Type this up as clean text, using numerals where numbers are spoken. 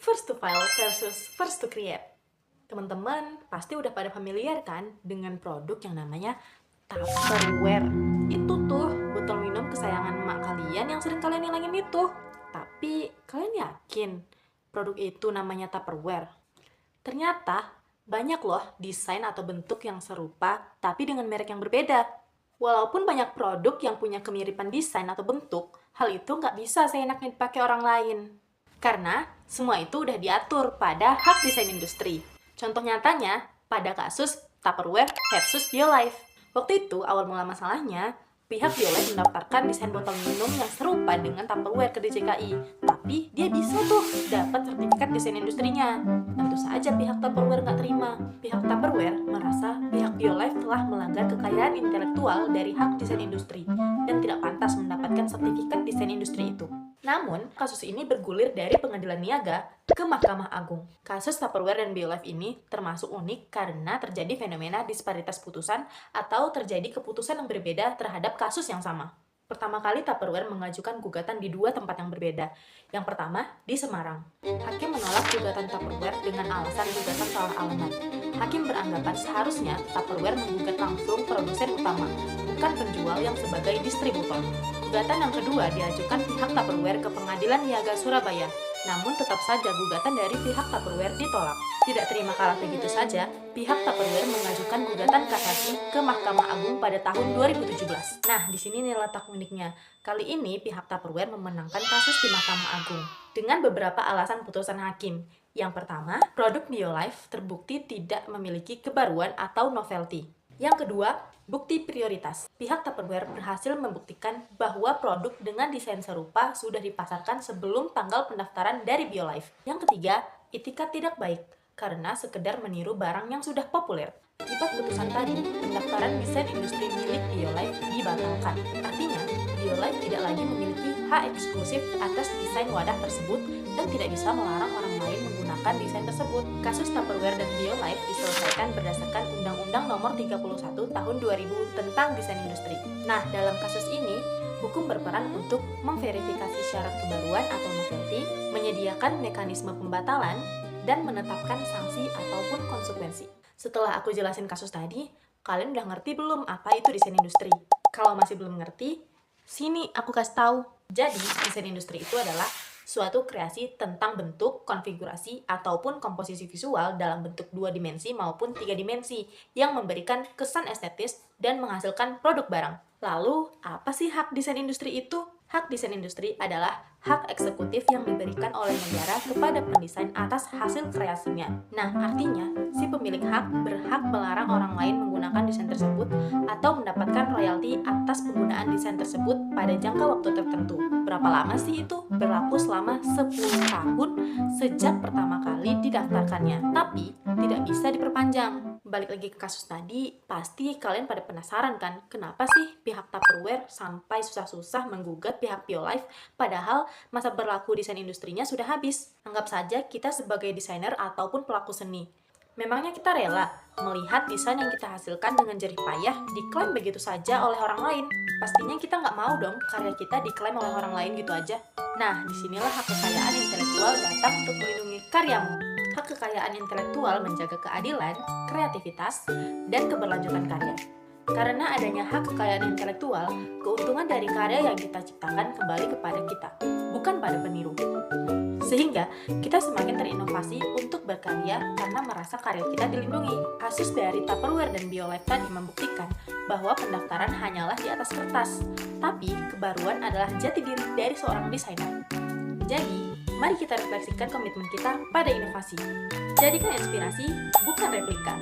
First to file versus first to create. Teman-teman pasti udah pada familiar kan dengan produk yang namanya Tupperware. Itu tuh botol minum kesayangan emak kalian yang sering kalian hilangin itu. Tapi kalian yakin produk itu namanya Tupperware? Ternyata banyak loh desain atau bentuk yang serupa tapi dengan merek yang berbeda. Walaupun banyak produk yang punya kemiripan desain atau bentuk, hal itu nggak bisa seenaknya dipakai orang lain. Karena semua itu udah diatur pada hak desain industri. Contoh nyatanya pada kasus Tupperware versus BioLife. Waktu itu awal mula masalahnya, pihak BioLife mendaftarkan desain botol minum yang serupa dengan Tupperware ke DJKI. Tapi dia bisa tuh dapat sertifikat desain industrinya. Tentu saja pihak Tupperware nggak terima. Pihak Tupperware merasa pihak BioLife telah melanggar kekayaan intelektual dari hak desain industri dan tidak pantas mendapatkan sertifikat desain industri itu. Namun, kasus ini bergulir dari Pengadilan Niaga ke Mahkamah Agung. Kasus Tupperware dan BioLife ini termasuk unik karena terjadi fenomena disparitas putusan atau terjadi keputusan yang berbeda terhadap kasus yang sama. Pertama kali Tupperware mengajukan gugatan di dua tempat yang berbeda. Yang pertama, di Semarang. Hakim menolak gugatan Tupperware dengan alasan gugatan salah alamat. Hakim beranggapan seharusnya Tupperware menggugat langsung produsen utama, bukan penjual yang sebagai distributor. Gugatan yang kedua diajukan pihak Tupperware ke Pengadilan Niaga Surabaya. Namun tetap saja gugatan dari pihak Tupperware ditolak. Tidak terima kalah begitu saja, pihak Tupperware mengajukan gugatan kasasi ke Mahkamah Agung pada tahun 2017. Nah, di sini nih letak uniknya. Kali ini pihak Tupperware memenangkan kasus di Mahkamah Agung dengan beberapa alasan putusan hakim. Yang pertama, produk BioLife terbukti tidak memiliki kebaruan atau novelty. Yang kedua, bukti prioritas. Pihak Tupperware berhasil membuktikan bahwa produk dengan desain serupa sudah dipasarkan sebelum tanggal pendaftaran dari BioLife. Yang ketiga, itikat tidak baik karena sekedar meniru barang yang sudah populer. Akibat putusan tadi, pendaftaran desain industri milik BioLife dibatalkan. Artinya, BioLife tidak lagi memiliki hak eksklusif atas desain wadah tersebut dan tidak bisa melarang orang lain menggunakan desain tersebut. Kasus Tupperware dan BioLife diselesaikan berdasarkan Undang-Undang Nomor 31 Tahun 2000 tentang Desain Industri. Nah, dalam kasus ini, hukum berperan untuk memverifikasi syarat kebaruan atau novelty, menyediakan mekanisme pembatalan, dan menetapkan sanksi ataupun konsekuensi. Setelah aku jelasin kasus tadi, kalian udah ngerti belum apa itu desain industri? Kalau masih belum ngerti, sini aku kasih tahu. Jadi, desain industri itu adalah suatu kreasi tentang bentuk, konfigurasi, ataupun komposisi visual dalam bentuk 2 dimensi maupun 3 dimensi yang memberikan kesan estetis dan menghasilkan produk barang. Lalu, apa sih hak desain industri itu? Hak desain industri adalah hak eksekutif yang diberikan oleh negara kepada pendesain atas hasil kreasinya. Nah, artinya, si pemilik hak berhak melarang orang lain menggunakan desain tersebut atau mendapatkan royalti atas penggunaan desain tersebut pada jangka waktu tertentu. Berapa lama sih itu? Berlaku selama 10 tahun sejak pertama kali didaftarkannya, tapi tidak bisa diperpanjang. Balik lagi ke kasus tadi, pasti kalian pada penasaran kan, kenapa sih pihak Tupperware sampai susah-susah menggugat pihak BioLife, padahal masa berlaku desain industrinya sudah habis. Anggap saja kita sebagai desainer ataupun pelaku seni. Memangnya kita rela melihat desain yang kita hasilkan dengan jerih payah diklaim begitu saja oleh orang lain? Pastinya kita nggak mau dong karya kita diklaim oleh orang lain gitu aja. Nah, disinilah hak kekayaan intelektual datang untuk melindungi karyamu. Hak kekayaan intelektual menjaga keadilan, kreativitas, dan keberlanjutan karya. Karena adanya hak kekayaan intelektual, keuntungan dari karya yang kita ciptakan kembali kepada kita, bukan pada peniru. Sehingga kita semakin terinovasi untuk berkarya karena merasa karya kita dilindungi. Kasus dari Tupperware dan BioLife tadi membuktikan bahwa pendaftaran hanyalah di atas kertas, tapi kebaruan adalah jati diri dari seorang desainer. Jadi, mari kita refleksikan komitmen kita pada inovasi. Jadikan inspirasi, bukan replika.